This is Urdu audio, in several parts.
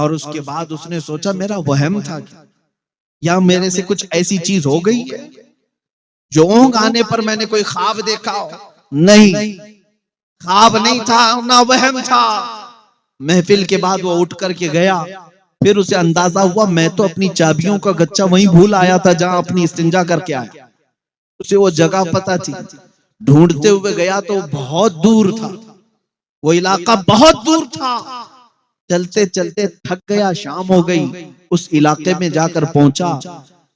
اور اس کے بعد اس نے سوچا میرا وہم تھا یا میرے سے کچھ ایسی چیز ہو گئی ہے جو اونگ آنے پر میں نے کوئی خواب دیکھا ہو. نہیں، خواب نہیں تھا نہ وہم تھا. محفل کے بعد وہ اٹھ کر کے گیا. پھر اسے اندازہ ہوا میں تو اپنی چابیوں کا گچھا وہیں بھول آیا تھا جہاں اپنی استنجا کر کے آیا. اسے وہ جگہ پتا تھی. ڈھونڈتے ہوئے گیا تو بہت دور تھا، وہ علاقہ بہت دور تھا. چلتے چلتے تھک گیا، شام ہو گئی. اس علاقے میں جا کر پہنچا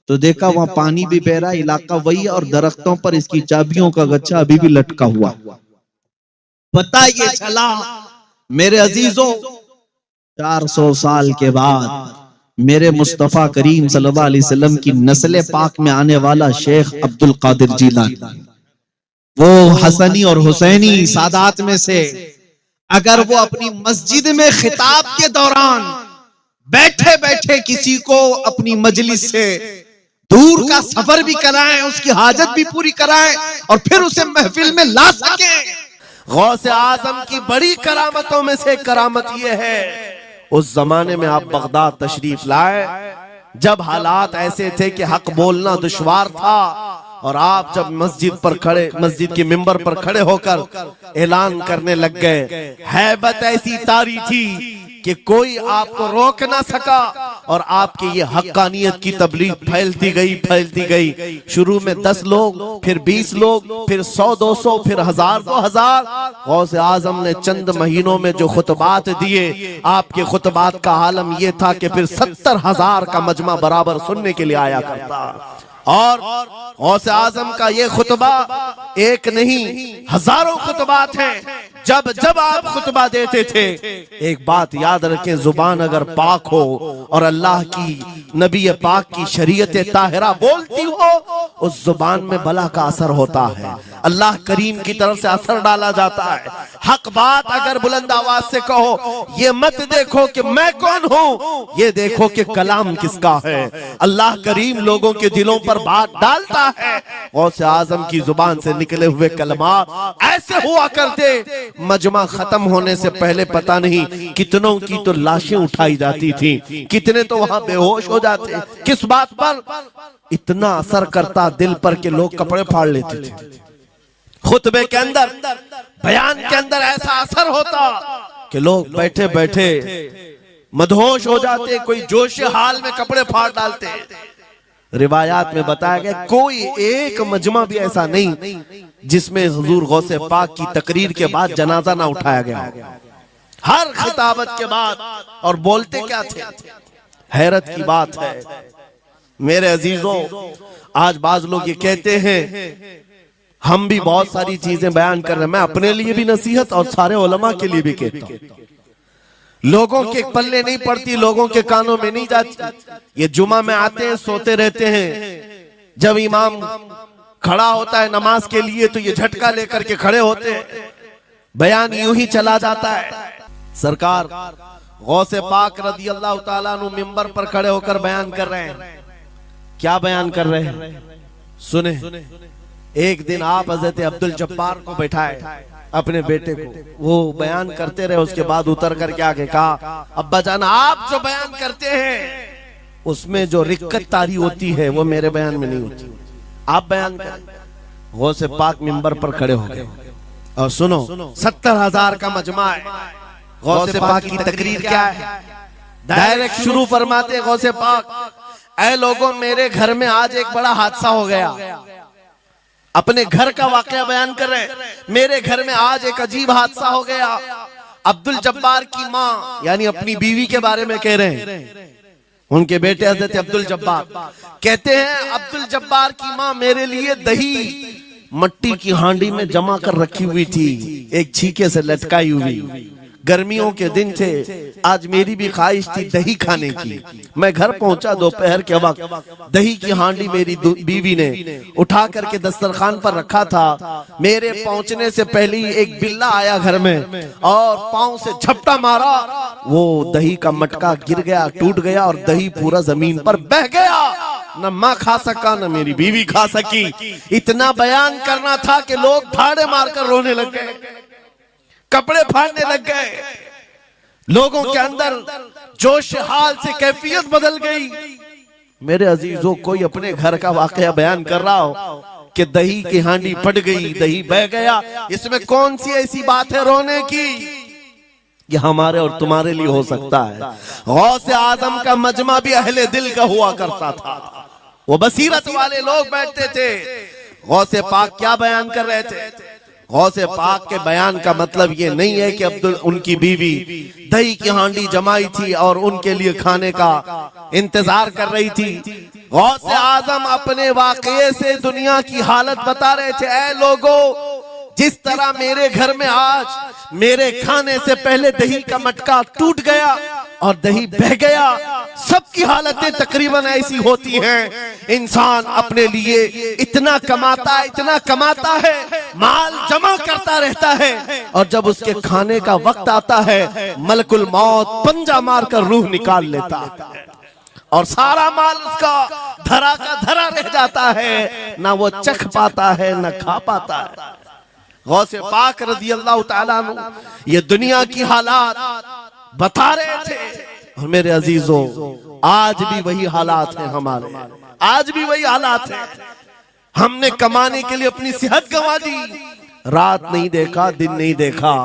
تو دیکھا وہاں پانی بھی بہ رہا، علاقہ وہی اور درختوں پر اس کی چابیوں کا گچھا ابھی بھی لٹکا ہوا. پتہ یہ چلا میرے عزیزوں 400 سال کے بعد میرے مصطفیٰ کریم صلی اللہ علیہ وسلم کی نسل پاک میں آنے والا شیخ عبد القادر جیلانی، وہ حسنی اور حسینی سادات میں سے، اگر وہ اپنی مسجد میں خطاب کے دوران بیٹھے بیٹھے کسی کو اپنی مجلس سے دور کا سفر بھی کرائیں، اس کی حاجت بھی پوری کرائیں اور پھر اسے محفل میں لا سکیں. غوث اعظم کی بڑی کرامتوں میں سے کرامت یہ ہے، اس زمانے میں آپ بغداد تشریف لائے جب حالات ایسے تھے کہ حق بولنا دشوار تھا، اور آپ جب مسجد کے منبر پر کھڑے ہو کر اعلان کرنے لگ گئے، ہیبت ایسی طاری تھی کہ کوئی آپ کو روک نہ سکا، اور آپ کی یہ حقانیت کی تبلیغ پھیلتی گئی. شروع میں 10 لوگ، پھر 20 لوگ، پھر 100 200، پھر 1000 2000. غوث اعظم نے چند مہینوں میں جو خطبات دیے، آپ کے خطبات کا عالم یہ تھا کہ پھر 70,000 کا مجمع برابر سننے کے لیے آیا کرتا. اور غوث اعظم کا یہ خطبہ ایک نہیں، ہزاروں خطبات ہیں. جب آپ خطبہ دیتے تھے، ایک بات یاد رکھیں، زبان اگر پاک ہو اور اللہ کی نبی پاک کی شریعت طاہرہ بولتی ہو، اس زبان میں بلا کا اثر ہوتا ہے، اللہ کریم کی طرف سے اثر ڈالا جاتا ہے. حق بات اگر بلند آواز سے کہو، یہ مت دیکھو کہ میں کون ہوں، یہ دیکھو کہ کلام کس کا ہے. اللہ کریم لوگوں کے دلوں پر بات ڈالتا ہے. غوث اعظم کی زبان سے نکلے ہوئے کلمات ایسے ہوا کرتے، مجمع ختم ہونے سے پہلے پتہ نہیں کتنوں کی تو لاشیں اٹھائی جاتی تھی، کتنے تو وہاں بے ہوش ہو جاتے. کس بات پر؟ اتنا اثر کرتا دل پر کہ لوگ کپڑے پھاڑ لیتے تھے. خطبے کے اندر، بیان کے اندر ایسا اثر ہوتا کہ لوگ بیٹھے بیٹھے مدہوش ہو جاتے، کوئی جوش حال میں کپڑے پھاڑ ڈالتے. روایات میں بتایا گیا کوئی ایک مجمع بھی ایسا نہیں جس میں حضور غوث پاک کی تقریر کے بعد جنازہ نہ اٹھایا گیا. ہر خطابت کے بعد. اور بولتے کیا تھے؟ حیرت کی بات ہے میرے عزیزوں، آج بعض لوگ یہ کہتے ہیں ہم بھی بہت ساری چیزیں بیان کر رہے ہیں، میں اپنے لیے بھی نصیحت اور سارے علماء کے لیے بھی کہتا ہوں، لوگوں کے پلے نہیں پڑتی، لوگوں کے کانوں میں نہیں جاتی. یہ جمعہ میں آتے ہیں، سوتے رہتے ہیں، جب امام کھڑا ہوتا ہے نماز کے لیے تو یہ جھٹکا لے کر کے کھڑے ہوتے ہیں، بیان یوں ہی چلا جاتا ہے. سرکار غوث پاک رضی اللہ تعالیٰ عنہ منبر پر کھڑے ہو کر بیان کر رہے ہیں. کیا بیان کر رہے ہیں؟ سنیں. ایک دن آپ حضرت عبد الجبار کو بٹھائے، اپنے بیٹے کو، وہ بیان کرتے رہے. اس کے بعد اتر کر کے آگے کہا ابا جان آپ جو بیان کرتے ہیں اس میں جو رکت طاری ہوتی ہے وہ میرے بیان میں نہیں ہوتی، آپ بیان کریں. غوث پاک منبر پر کھڑے ہو گئے اور سنو 70,000 کا مجمع ہے. غوث پاک کی تقریر کیا ہے؟ ڈائریکٹ شروع فرماتے غوث پاک، اے لوگوں میرے گھر میں آج ایک بڑا حادثہ ہو گیا. اپنے گھر کا واقعہ بیان کر رہے ہیں، میرے گھر میں آج ایک عجیب حادثہ ہو گیا. عبد الجبار کی ماں یعنی اپنی بیوی کے بارے میں کہہ رہے ہیں، ان کے بیٹے حضرت عبد الجبار کہتے ہیں عبد الجبار کی ماں میرے لیے دہی مٹی کی ہانڈی میں جمع کر رکھی ہوئی تھی، ایک چھیکے سے لٹکائی ہوئی. گرمیوں کے دن تھے، آج میری بھی خواہش تھی دہی کھانے کی. میں گھر پہنچا دوپہر کے وقت، دہی کی ہانڈی میری بیوی نے اٹھا کر کے دسترخوان پر رکھا تھا. میرے پہنچنے سے پہلے ایک بلہ آیا گھر میں اور پاؤں سے جھپٹا مارا، وہ دہی کا مٹکا گر گیا، ٹوٹ گیا اور دہی پورا زمین پر بہ گیا. نہ ماں کھا سکا نہ میری بیوی کھا سکی. اتنا بیان کرنا تھا کہ لوگ دھاڑے مار کر رونے لگ گئے، کپڑے پھاڑنے لگ گئے. لوگوں کے اندر جوش حال سے کیفیت بدل گئی. میرے عزیزوں، کوئی اپنے گھر کا واقعہ بیان کر رہا ہو کہ دہی کی ہانڈی پھٹ گئی، دہی بہ گیا، اس میں کون سی ایسی بات ہے رونے کی؟ یہ ہمارے اور تمہارے لیے ہو سکتا ہے. غوث اعظم کا مجمع بھی اہل دل کا ہوا کرتا تھا، وہ بصیرت والے لوگ بیٹھتے تھے. غوث پاک کیا بیان کر رہے تھے؟ غوث پاک کے بیان کا مطلب یہ نہیں ہے کہ ان کی بیوی دہی کی ہانڈی جمائی تھی اور ان کے لیے کھانے کا انتظار کر رہی تھی. غوث اعظم اپنے واقعے سے دنیا کی حالت بتا رہے تھے. اے لوگو، جس طرح میرے گھر میں آج میرے کھانے سے پہلے دہی کا مٹکا ٹوٹ گیا اور دہی بہ گیا، سب کی حالتیں تقریباً ایسی ہوتی ہیں. انسان اپنے لیے اتنا کماتا ہے، مال جمع کرتا رہتا ہے، اور جب اس کے کھانے کا وقت آتا ہے ملک الموت پنجہ مار کر روح نکال لیتا ہے اور سارا مال اس کا دھرا کا دھرا رہ جاتا ہے، نہ وہ چکھ پاتا ہے نہ کھا پاتا ہے. غوث پاک رضی اللہ تعالیٰ عنہ یہ دنیا کی حالات بتا رہے تھے. اور میرے عزیزوں، آج بھی وہی حالات ہیں ہمارے، آج بھی وہی حالات ہیں. ہم نے کمانے کے لیے اپنی صحت گنوا دی، رات نہیں دیکھا، دن نہیں دیکھا،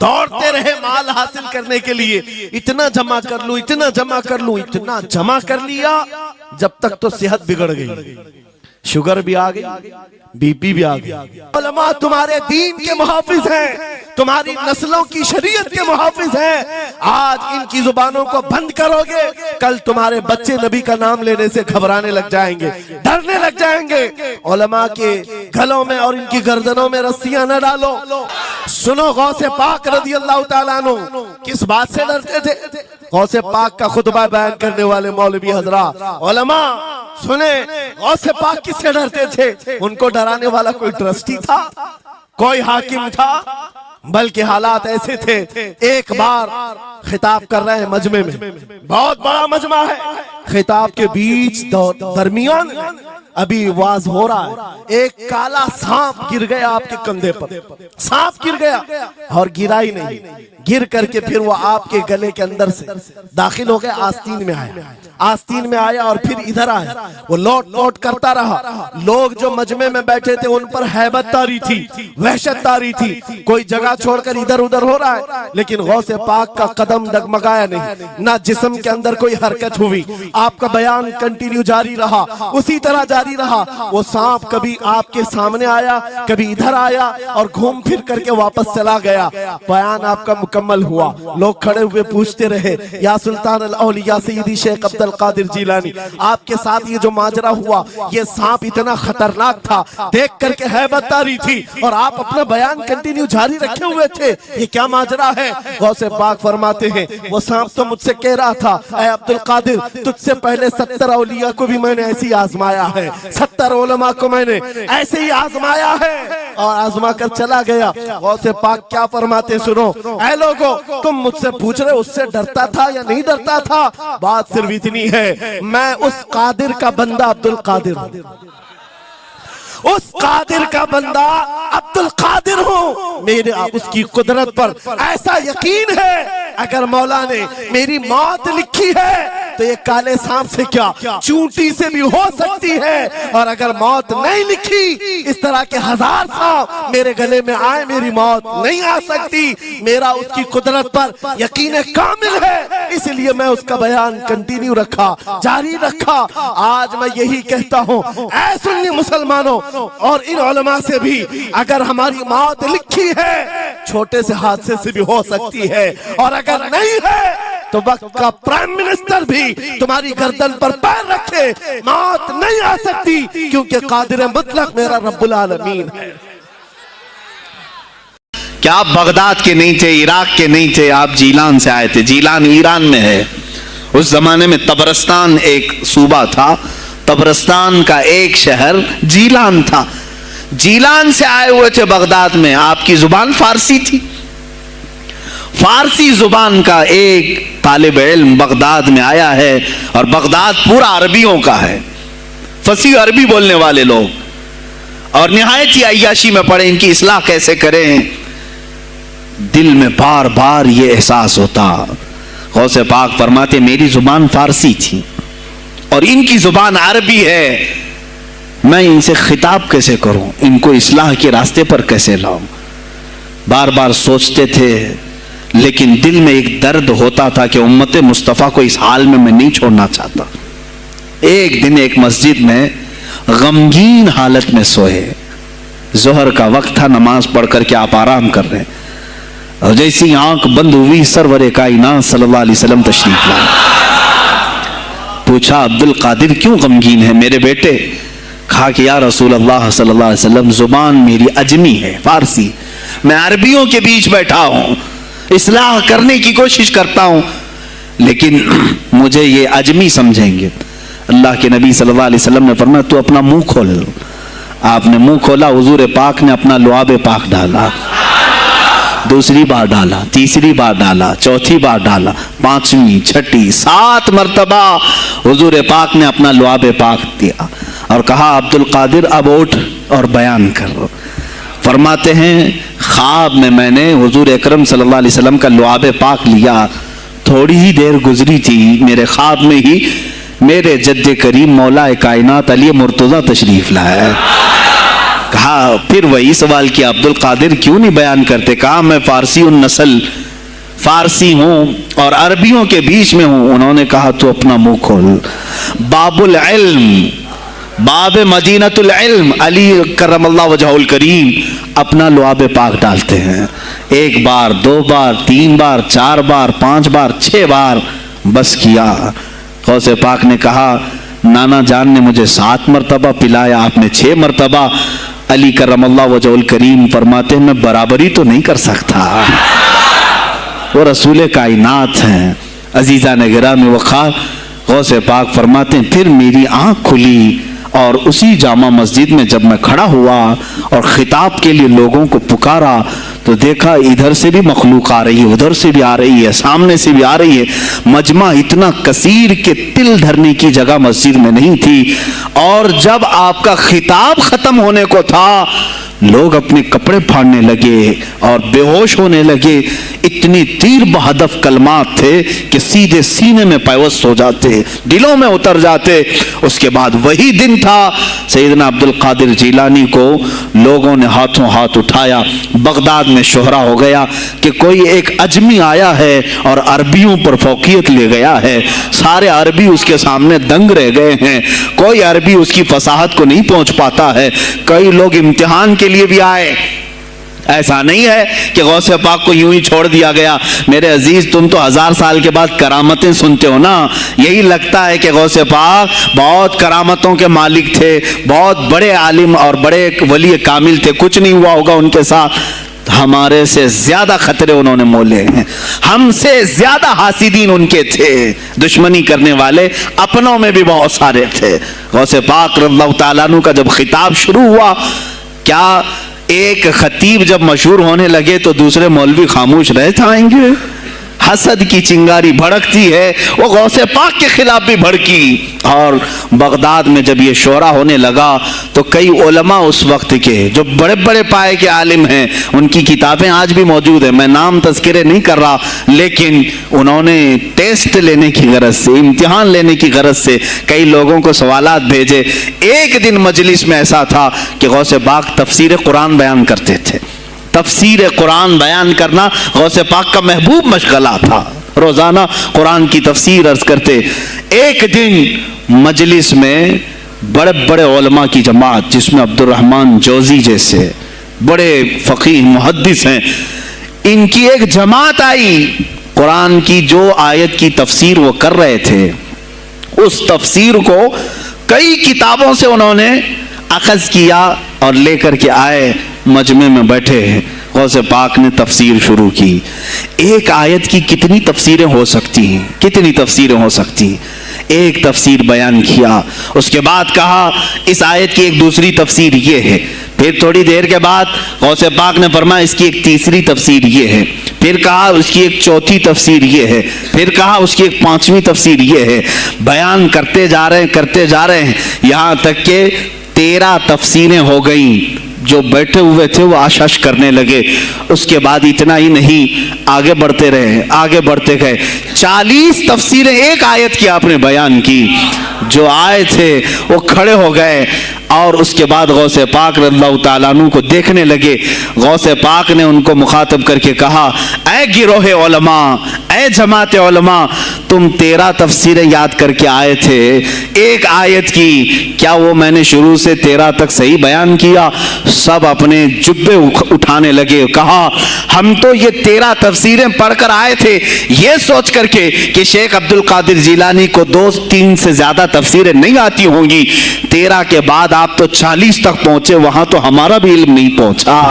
دوڑتے رہے مال حاصل کرنے کے لیے. اتنا جمع کر لوں، اتنا جمع کر لوں، اتنا جمع کر لیا، جب تک تو صحت بگڑ گئی، شوگر بھی آ گئی، بی پی بھی آ گئی. علماء تمہارے دین کے محافظ ہیں، تمہاری نسلوں کی شریعت کے محافظ ہیں. آج ان کی زبانوں کو بند کرو گے، کل تمہارے بچے نبی کا نام لینے سے گھبرانے لگ جائیں گے، ڈرنے لگ جائیں گے. علماء کے گلوں میں اور ان کی گردنوں میں رسیاں نہ ڈالو. سنو، غوث پاک رضی اللہ تعالیٰ عنہ کس بات سے ڈرتے تھے؟ غوث پاک کا خطبہ بیان کرنے والے مولوی حضرات، علماء سنیں، غوث پاک کس سے ڈرتے تھے؟ ان کو ڈرانے والا کوئی ٹرسٹی تھا، کوئی حاکم تھا؟ بلکہ حالات ایسے تھے. ایک بار خطاب کر رہے ہیں مجمع میں، بہت بڑا مجمع ہے، خطاب کے بیچ درمیان ابھی واز ہو رہا ہے، ایک کالا سانپ گر گیا آپ کے کندھے پر. سانپ گر گیا اور گرا ہی نہیں، گر کر کے پھر وہ آپ کے گلے کے اندر سے داخل ہو گیا، آستین میں آیا اور پھر ادھر آیا. وہ لوٹ کرتا رہا. لوگ جو مجمع میں بیٹھے تھے ان پر ہیبت تاری تھی، وحشت تاری تھی. کوئی جگہ چھوڑ کر ادھر ادھر ہو رہا ہے، لیکن غوث پاک کا قدم ڈگمگایا نہیں، نہ جسم کے اندر کوئی حرکت ہوئی. آپ کا بیان کنٹینیو جاری رہا، اسی طرح جاری رہا. وہ سانپ کبھی آپ کے سامنے آیا، کبھی ادھر آیا اور گھوم پھر کر کے واپس چلا گیا. بیان آپ کا مکمل ہوا. لوگ کھڑے ہوئے پوچھتے رہے، یا سلطان الاولیاء سیدی شیخ عبد القادر جیلانی، آپ کے ساتھ یہ جو ماجرا ہوا، یہ سانپ اتنا خطرناک تھا، دیکھ کر کے ہیبت تاری تھی اور آپ اپنا بیان کنٹینیو جاری رکھے ہوئے تھے، یہ کیا ماجرا ہے؟ غوث پاک فرماتے ہیں، وہ سانپ تو مجھ سے کہہ رہا تھا، اے عبد القادر، تجھ سے پہلے 70 اولیاء کو بھی میں نے ایسے ہی آزمایا ہے، 70 علماء کو میں نے ایسے ہی آزمایا ہے اور آزما کر چلا گیا. غوث پاک کیا فرماتے سنو، اے لوگو، تم مجھ سے پوچھ رہے اس سے ڈرتا تھا یا نہیں ڈرتا تھا؟ بات صرف اتنی ہے، میں اس قادر کا بندہ عبد القادر ہوں، اس قادر کا بندہ عبد القادر ہوں. میرے اس کی قدرت پر ایسا یقین ہے، اگر مولا نے میری موت لکھی ہے تو یہ کالے سانپ سے کیا چونٹی سے بھی ہو سکتی ہے، اور اگر موت نہیں لکھی، اس طرح کے 1000 سانپ میرے گلے میں آئے، میری موت نہیں آ سکتی. میرا اس کی قدرت پر یقین کامل ہے، اس لیے میں اس کا بیان کنٹینیو رکھا، جاری رکھا. آج میں یہی کہتا ہوں، اے سنی مسلمانوں اور ان علماء سے بھی، اگر ہماری موت لکھی ہے، چھوٹے سے حادثے سے بھی ہو سکتی ہے، اور اگر نہیں ہے تو وقت کا پرائم منسٹر بھی تمہاری گردن پر پیر رکھے، موت نہیں آ سکتی، کیونکہ قادر مطلق میرا رب العالمین ہے. کیا آپ بغداد کے نہیں تھے، عراق کے نہیں تھے، آپ جیلان سے آئے تھے. جیلان ایران میں ہے. اس زمانے میں طبرستان ایک صوبہ تھا، طبرستان کا ایک شہر جیلان تھا. جیلان سے آئے ہوئے تھے بغداد میں. آپ کی زبان فارسی تھی. فارسی زبان کا ایک طالب علم بغداد میں آیا ہے، اور بغداد پورا عربیوں کا ہے، فصیح عربی بولنے والے لوگ، اور نہایت ہی عیاشی میں پڑے ان کی اصلاح کیسے کریں. دل میں بار بار یہ احساس ہوتا. غوث پاک فرماتے میری زبان فارسی تھی اور ان کی زبان عربی ہے، میں ان سے خطاب کیسے کروں، ان کو اصلاح کے راستے پر کیسے لاؤں. بار بار سوچتے تھے، لیکن دل میں ایک درد ہوتا تھا کہ امت مصطفیٰ کو اس حال میں نہیں چھوڑنا چاہتا. ایک دن ایک مسجد میں غمگین حالت میں سوئے. ظہر کا وقت تھا، نماز پڑھ کر کے آپ آرام کر رہے ہیں، اور جیسی آنکھ بند ہوئی سرور کائنات صلی اللہ علیہ وسلم تشریف لائے. پوچھا عبد القادر کیوں غمگین ہے میرے بیٹے؟ کہا کہ یا رسول اللہ صلی اللہ علیہ وسلم زبان میری اجمی ہے، فارسی، میں عربیوں کے بیچ بیٹھا ہوں، اصلاح کرنے کی کوشش کرتا ہوں، لیکن مجھے یہ اجمی سمجھیں گے. اللہ کے نبی صلی اللہ علیہ وسلم نے فرمایا تو اپنا منہ کھول. آپ نے منہ کھولا، حضور پاک نے اپنا لعاب پاک ڈالا، دوسری بار ڈالا، تیسری بار ڈالا، چوتھی بار ڈالا، پانچویں، چھٹی، 7 مرتبہ حضور پاک نے اپنا لعاب پاک دیا اور کہا عبد القادر اب اٹھ اور بیان کر. فرماتے ہیں خواب میں نے حضور اکرم صلی اللہ علیہ وسلم کا لعاب پاک لیا. تھوڑی ہی دیر گزری تھی، میرے خواب میں ہی میرے جد کریم مولا کائنات علی مرتضیٰ تشریف لائے. کہا پھر وہی سوال کیا عبد القادر کیوں نہیں بیان کرتے؟ کہا میں فارسی النسل، فارسی ہوں اور عربیوں کے بیچ میں ہوں. انہوں نے کہا تو اپنا منہ کھول. باب العلم، باب مدینۃ العلم، علی کرم اللہ وجہہ الکریم اپنا لعاب پاک ڈالتے ہیں. 1 بار، 2 بار، 3 بار، 4 بار، 5 بار، 6 بار بس کیا. غوث پاک نے کہا نانا جان نے مجھے 7 مرتبہ پلایا، آپ نے 6 مرتبہ. علی کرم اللہ وجہ الکریم فرماتے ہیں میں برابری تو نہیں کر سکتا، وہ رسول کائنات ہیں. عزیزان گرامی وقار، غوث پاک فرماتے ہیں پھر میری آنکھ کھلی اور اسی جامع مسجد میں جب میں کھڑا ہوا اور خطاب کے لیے لوگوں کو پکارا تو دیکھا ادھر سے بھی مخلوق آ رہی ہے، ادھر سے بھی آ رہی ہے، سامنے سے بھی آ رہی ہے. مجمع اتنا کثیر کہ تل دھرنے کی جگہ مسجد میں نہیں تھی. اور جب آپ کا خطاب ختم ہونے کو تھا لوگ اپنے کپڑے پھاڑنے لگے اور بے ہوش ہونے لگے. اتنی تیر بہدف کلمات تھے کہ سیدھے سینے میں پیوست ہو جاتے، دلوں میں اتر جاتے. اس کے بعد وہی دن تھا سیدنا عبد القادر جیلانی کو لوگوں نے ہاتھوں ہاتھ اٹھایا. بغداد میں شہرہ ہو گیا کہ کوئی ایک اجمی آیا ہے اور عربیوں پر فوقیت لے گیا ہے. سارے عربی اس کے سامنے دنگ رہ گئے ہیں، کوئی عربی اس کی فصاحت کو نہیں پہنچ پاتا ہے. کئی لوگ امتحان کے لیے بھی آئے. ایسا نہیں ہے کہ غوث پاک کو یوں ہی چھوڑ دیا گیا. میرے عزیز تم تو 1000 سال کے بعد کرامتیں سنتے ہو نا، یہی لگتا ہے کہ غوث پاک بہت کرامتوں کے مالک تھے، بہت بڑے عالم اور بڑے ولی کامل تھے، کچھ نہیں ہوا ہوگا ان کے ساتھ. ہمارے سے زیادہ خطرے انہوں نے مولے ہیں، ہم سے زیادہ حاسدین ان کے تھے، دشمنی کرنے والے اپنوں میں بھی بہت سارے تھے. غوث پاک رضی اللہ تعالیٰ عنہ کا جب خطاب شروع ہوا، کیا ایک خطیب جب مشہور ہونے لگے تو دوسرے مولوی خاموش رہ جائیں گے؟ حسد کی چنگاری بھڑکتی ہے، وہ غوث پاک کے خلاف بھی بھڑکی. اور بغداد میں جب یہ شورا ہونے لگا تو کئی علماء اس وقت کے جو بڑے بڑے پائے کے عالم ہیں، ان کی کتابیں آج بھی موجود ہیں، میں نام تذکرے نہیں کر رہا، لیکن انہوں نے ٹیسٹ لینے کی غرض سے، امتحان لینے کی غرض سے کئی لوگوں کو سوالات بھیجے. ایک دن مجلس میں ایسا تھا کہ غوث پاک تفسیر قرآن بیان کرتے تھے. تفسیر قرآن بیان کرنا غوث پاک کا محبوب مشغلہ تھا، روزانہ قرآن کی تفسیر عرض کرتے. ایک دن مجلس میں بڑے بڑے علماء کی جماعت، جس میں عبد الرحمن جوزی جیسے بڑے فقیہ محدث ہیں، ان کی ایک جماعت آئی. قرآن کی جو آیت کی تفسیر وہ کر رہے تھے، اس تفسیر کو کئی کتابوں سے انہوں نے اخذ کیا اور لے کر کے آئے. مجمع میں بیٹھے غوث پاک نے تفسیر شروع کی. ایک آیت کی کتنی تفسیریں ہو سکتی ہیں، کتنی تفسیریں ہو سکتی ہیں. ایک تفسیر بیان کیا، اس کے بعد کہا اس آیت کی ایک دوسری تفسیر یہ ہے. پھر تھوڑی دیر کے بعد غوث پاک نے فرمایا اس کی ایک تیسری تفسیر یہ ہے. پھر کہا اس کی ایک چوتھی تفسیر یہ ہے. پھر کہا اس کی ایک 5ویں تفسیر یہ ہے. بیان کرتے جا رہے ہیں، کرتے جا رہے ہیں، یہاں تک کہ 13 تفسیریں ہو گئیں. جو بیٹھے ہوئے تھے وہ آشاش کرنے لگے. اس کے بعد اتنا ہی نہیں, آگے بڑھتے رہے, آگے بڑھتے گئے. 40 تفسیریں ایک آیت کی آپ نے بیان کی. جو آئے تھے وہ کھڑے ہو گئے اور اس کے بعد غوث پاک رضی اللہ تعالیٰ عنہ کو دیکھنے لگے. غوث پاک نے ان کو مخاطب کر کے کہا, اے گروہ علماء, اے جماعت علماء, تم 13 تفسیریں یاد کر کے آئے تھے ایک آیت کی, کیا وہ میں نے شروع سے 13 تک صحیح بیان کیا؟ سب اپنے جبے اٹھانے لگے. کہا ہم تو یہ 13 تفسیریں پڑھ کر آئے تھے یہ سوچ کر کے کہ شیخ عبد القادر جیلانی کو 2-3 سے زیادہ تفسیریں نہیں آتی ہوں گی. 13 کے بعد آپ تو 40 تک پہنچے, وہاں تو ہمارا بھی علم نہیں پہنچا.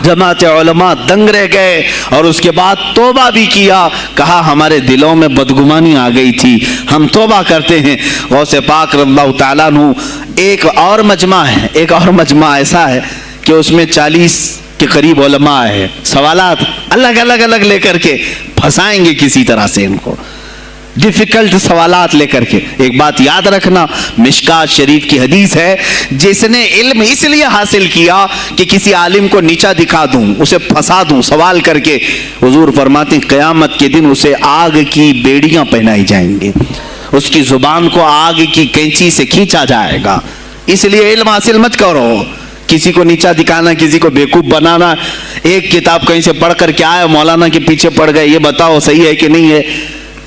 جماعت علماء دنگ رہ گئے اور اس کے بعد توبہ بھی کیا. کہا ہمارے دلوں میں بدگمانی آ گئی تھی, ہم توبہ کرتے ہیں. غوث پاک رضی اللہ تعالیٰ عنہ ایک اور مجمع ہے, ایک اور مجمع ایسا ہے کہ اس میں 40 کے قریب علماء ہے. سوالات الگ الگ لے کر کے پھنسائیں گے کسی طرح سے ان کو, ڈیفیکلٹ سوالات لے کر کے. ایک بات یاد رکھنا, مشکات شریف کی حدیث ہے, جس نے علم اس لیے حاصل کیا کہ کسی عالم کو نیچا دکھا دوں, اسے پھنسا دوں سوال کر کے, حضور فرماتے ہیں قیامت کے دن اسے آگ کی بیڑیاں پہنائی جائیں گے, اس کی زبان کو آگ کی کینچی سے کھینچا جائے گا. اس لیے علم حاصل مت کرو, کسی کو نیچا دکھانا, کسی کو بیوقوف بنانا. ایک کتاب کہیں سے پڑھ کر کے آئے, مولانا کے پیچھے پڑ گئے, یہ بتاؤ صحیح ہے کہ نہیں ہے.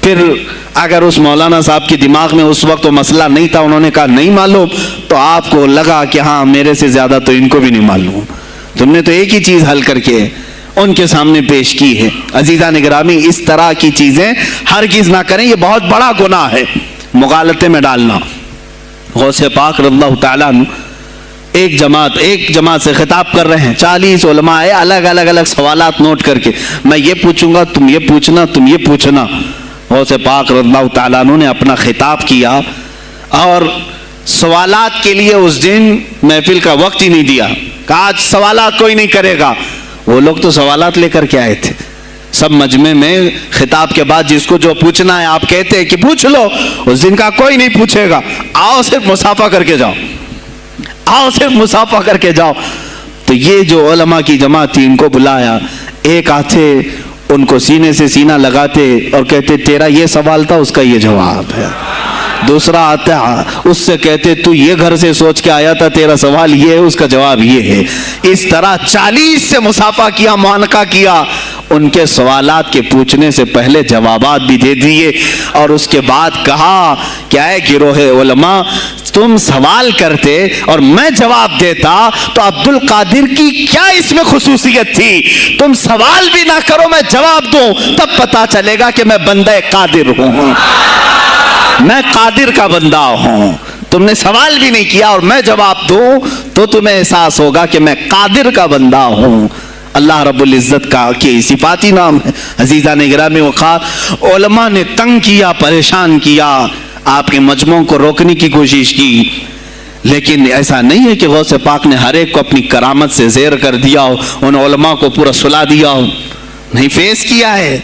پھر اگر اس مولانا صاحب کے دماغ میں اس وقت وہ مسئلہ نہیں تھا, انہوں نے کہا نہیں معلوم, تو آپ کو لگا کہ ہاں میرے سے زیادہ تو ان کو بھی نہیں معلوم. تم نے تو ایک ہی چیز حل کر کے ان کے سامنے پیش کی ہے. عزیزان گرامی, اس طرح کی چیزیں ہرگز نہ کریں, یہ بہت بڑا گناہ ہے مغالطے میں ڈالنا. غوث پاک رضی اللہ تعالیٰ عنہ ایک جماعت سے خطاب کر رہے ہیں. 40 علماء ہے, الگ الگ سوالات نوٹ کر کے, میں یہ پوچھوں گا, تم یہ پوچھنا, تم یہ پوچھنا. غوث پاک رضی اللہ تعالیٰ عنہ نے اپنا خطاب کیا اور سوالات کے لیے اس دن محفل کا وقت ہی نہیں دیا. کہا آج سوالات کوئی نہیں کرے گا. وہ لوگ تو سوالات لے کر کے آئے تھے. سب مجمع میں خطاب کے بعد جس کو جو پوچھنا ہے آپ کہتے ہیں کہ پوچھ لو, اس دن کا کوئی نہیں پوچھے گا, آؤ صرف مصافحہ کر کے جاؤ, آؤ صرف مصافحہ کر کے جاؤ. تو یہ جو علماء کی جماعت تھی, ان کو بلایا. ایک آتے ان کو سینے سے سینہ لگاتے اور کہتے تیرا یہ سوال تھا, اس کا یہ جواب ہے. دوسرا آتا, اس سے کہتے تو یہ گھر سے سوچ کے آیا تھا, تیرا سوال یہ ہے, اس کا جواب یہ ہے. اس طرح 40 سے مصافحہ کیا, معانقہ کیا. ان کے سوالات کے پوچھنے سے پہلے جوابات بھی دے دیے اور اس کے بعد کہا کیا ہے گروہ علماء, تم سوال کرتے اور میں جواب دیتا تو عبد القادر کی کیا اس میں خصوصیت تھی؟ تم سوال بھی نہ کرو, میں جواب دوں, تب پتا چلے گا کہ میں بندہ قادر ہوں, میں قادر کا بندہ ہوں. تم نے سوال بھی نہیں کیا اور میں جواب دوں تو تمہیں احساس ہوگا کہ میں قادر کا بندہ ہوں. اللہ رب العزت کا کہ صفاتی نام ہے. عزیزان گرامی وقار, علماء نے تنگ کیا, پریشان کیا, آپ کے مجموعوں کو روکنے کی کوشش کی, لیکن ایسا نہیں ہے کہ غوث پاک نے ہر ایک کو اپنی کرامت سے زیر کر دیا ہو, ان علماء کو پورا سلا دیا ہو. نہیں, فیس کیا ہے.